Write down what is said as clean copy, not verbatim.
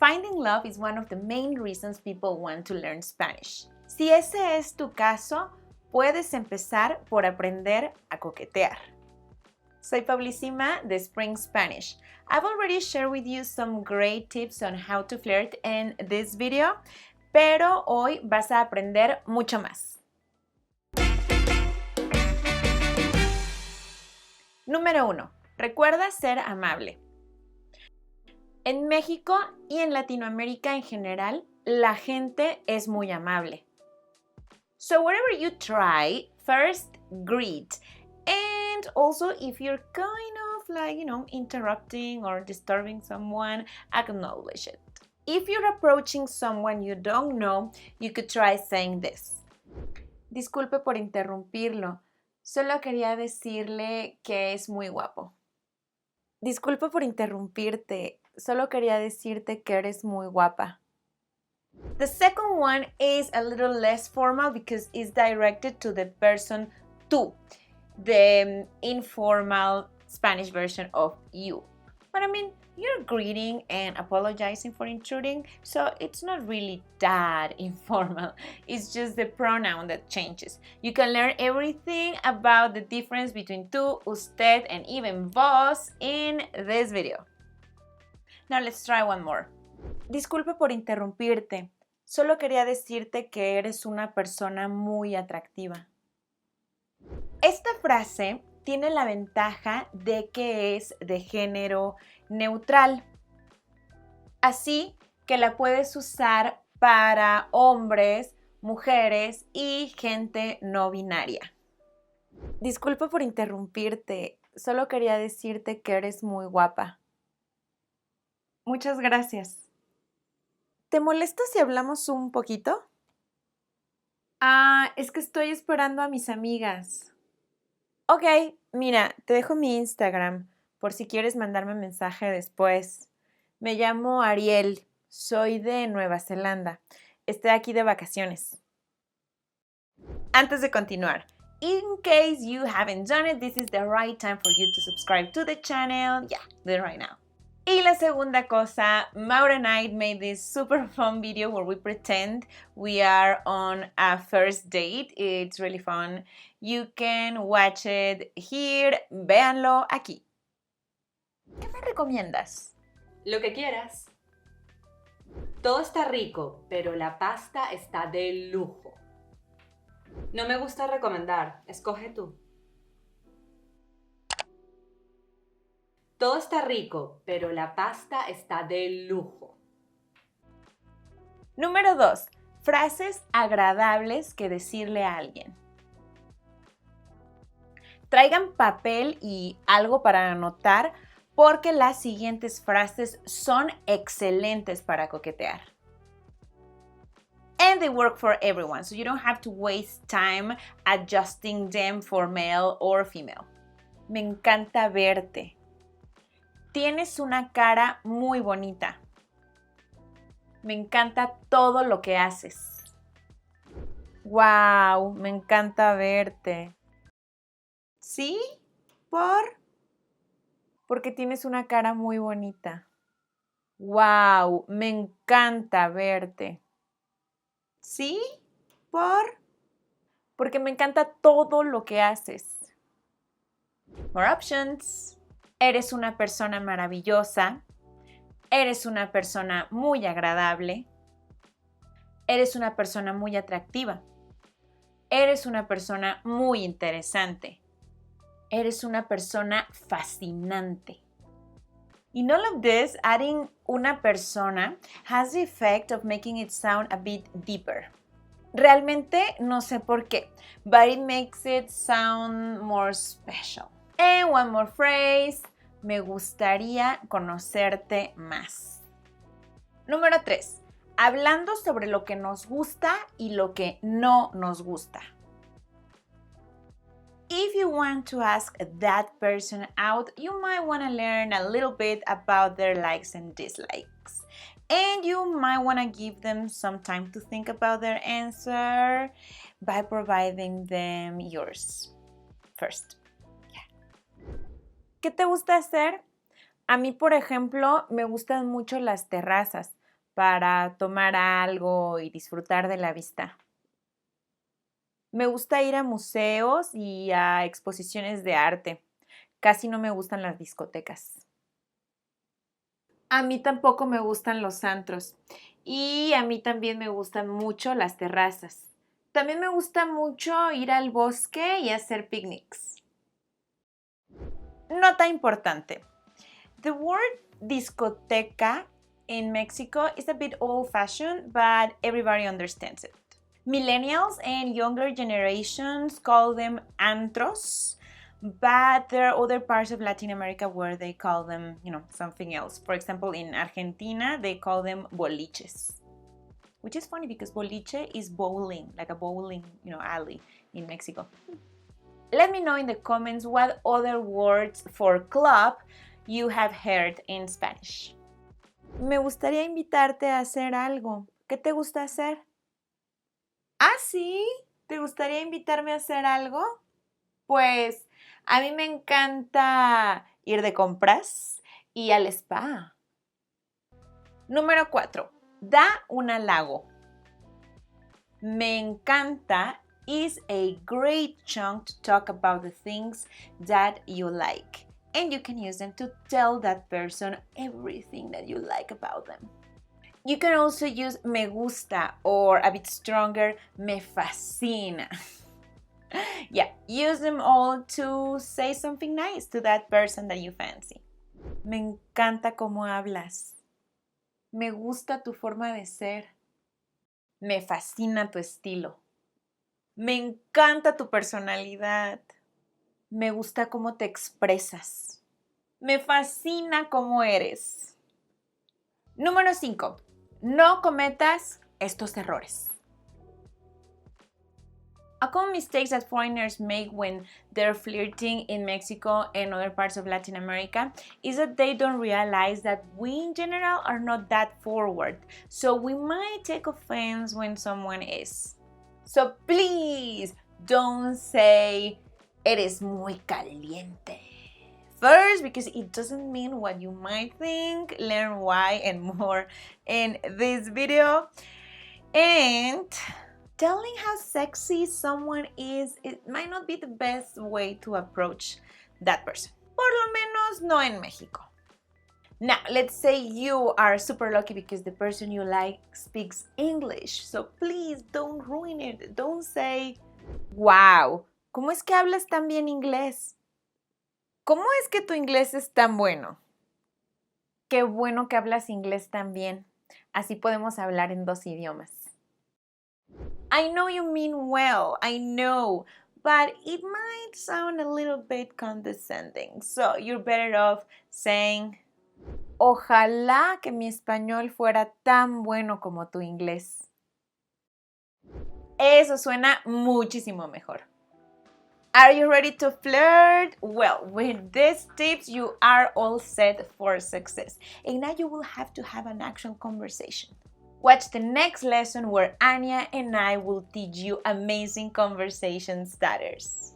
Finding love is one of the main reasons people want to learn Spanish. Si ese es tu caso, puedes empezar por aprender a coquetear. Soy Pablísima de Spring Spanish. I've already shared with you some great tips on how to flirt in this video, pero hoy vas a aprender mucho más. Número 1. Recuerda ser amable. En México y en Latinoamérica en general, la gente es muy amable. So wherever you try, first greet. And also if you're kind of like, interrupting or disturbing someone, acknowledge it. If you're approaching someone you don't know, you could try saying this. Disculpe por interrumpirlo. Solo quería decirle que es muy guapo. Disculpe por interrumpirte. Solo quería decirte que eres muy guapa. The second one is a little less formal because it's directed to the person tú, the informal Spanish version of you. But I mean, you're greeting and apologizing for intruding, so it's not really that informal. It's just the pronoun that changes. You can learn everything about the difference between tú, usted, and even vos in this video. Now let's try one more. Disculpe por interrumpirte. Solo quería decirte que eres una persona muy atractiva. Esta frase tiene la ventaja de que es de género neutral. Así que la puedes usar para hombres, mujeres y gente no binaria. Disculpe por interrumpirte. Solo quería decirte que eres muy guapa. Muchas gracias. ¿Te molesta si hablamos un poquito? Es que estoy esperando a mis amigas. Ok, mira, te dejo mi Instagram por si quieres mandarme mensaje después. Me llamo Ariel, soy de Nueva Zelanda. Estoy aquí de vacaciones. Antes de continuar, in case you haven't done it, this is the right time for you to subscribe to the channel. Yeah, do it right now. Y la segunda cosa, Maura and I made this super fun video where we pretend we are on a first date. It's really fun. You can watch it here. Véanlo aquí. ¿Qué me recomiendas? Lo que quieras. Todo está rico, pero la pasta está de lujo. No me gusta recomendar, escoge tú. Todo está rico, pero la pasta está de lujo. Número 2. Frases agradables que decirle a alguien. Traigan papel y algo para anotar porque las siguientes frases son excelentes para coquetear. And they work for everyone, so you don't have to waste time adjusting them for male or female. Me encanta verte. Tienes una cara muy bonita. Me encanta todo lo que haces. Wow, me encanta verte. ¿Sí? Porque tienes una cara muy bonita. Wow, me encanta verte. ¿Sí? Porque me encanta todo lo que haces. More options. Eres una persona maravillosa. Eres una persona muy agradable. Eres una persona muy atractiva. Eres una persona muy interesante. Eres una persona fascinante. In all of this, adding una persona has the effect of making it sound a bit deeper. Realmente no sé por qué, but it makes it sound more special. And one more phrase, me gustaría conocerte más. Número 3, hablando sobre lo que nos gusta y lo que no nos gusta. If you want to ask that person out, you might want to learn a little bit about their likes and dislikes. And you might want to give them some time to think about their answer by providing them yours first. ¿Qué te gusta hacer? A mí, por ejemplo, me gustan mucho las terrazas para tomar algo y disfrutar de la vista. Me gusta ir a museos y a exposiciones de arte. Casi no me gustan las discotecas. A mí tampoco me gustan los antros y a mí también me gustan mucho las terrazas. También me gusta mucho ir al bosque y hacer picnics. Nota importante. The word discoteca in Mexico is a bit old-fashioned, but everybody understands it. Millennials and younger generations call them antros, but there are other parts of Latin America where they call them, something else. For example, in Argentina, they call them boliches, which is funny because boliche is bowling, like a bowling, alley in Mexico. Let me know in the comments what other words for club you have heard in Spanish. Me gustaría invitarte a hacer algo. ¿Qué te gusta hacer? ¿Ah, sí? ¿Te gustaría invitarme a hacer algo? Pues a mí me encanta ir de compras y al spa. Número 4. Da un halago. Me encanta is a great chunk to talk about the things that you like. And you can use them to tell that person everything that you like about them. You can also use me gusta or a bit stronger, me fascina. Yeah, use them all to say something nice to that person that you fancy. Me encanta cómo hablas. Me gusta tu forma de ser. Me fascina tu estilo. Me encanta tu personalidad. Me gusta cómo te expresas. Me fascina cómo eres. Número 5. No cometas estos errores. A common mistake that foreigners make when they're flirting in Mexico and other parts of Latin America is that they don't realize that we in general are not that forward. So we might take offense when someone is. So please don't say, eres muy caliente. First, because it doesn't mean what you might think. Learn why and more in this video. And telling how sexy someone is, it might not be the best way to approach that person. Por lo menos no en Mexico. Now, let's say you are super lucky because the person you like speaks English. So please don't ruin it. Don't say, wow, ¿cómo es que hablas tan bien inglés? ¿Cómo es que tu inglés es tan bueno? Qué bueno que hablas inglés tan bien. Así podemos hablar en 2 idiomas. I know you mean well, I know, but it might sound a little bit condescending. So you're better off saying, ojalá que mi español fuera tan bueno como tu inglés. Eso suena muchísimo mejor. Are you ready to flirt? Well, with these tips, you are all set for success. And now you will have to have an actual conversation. Watch the next lesson where Anya and I will teach you amazing conversation starters.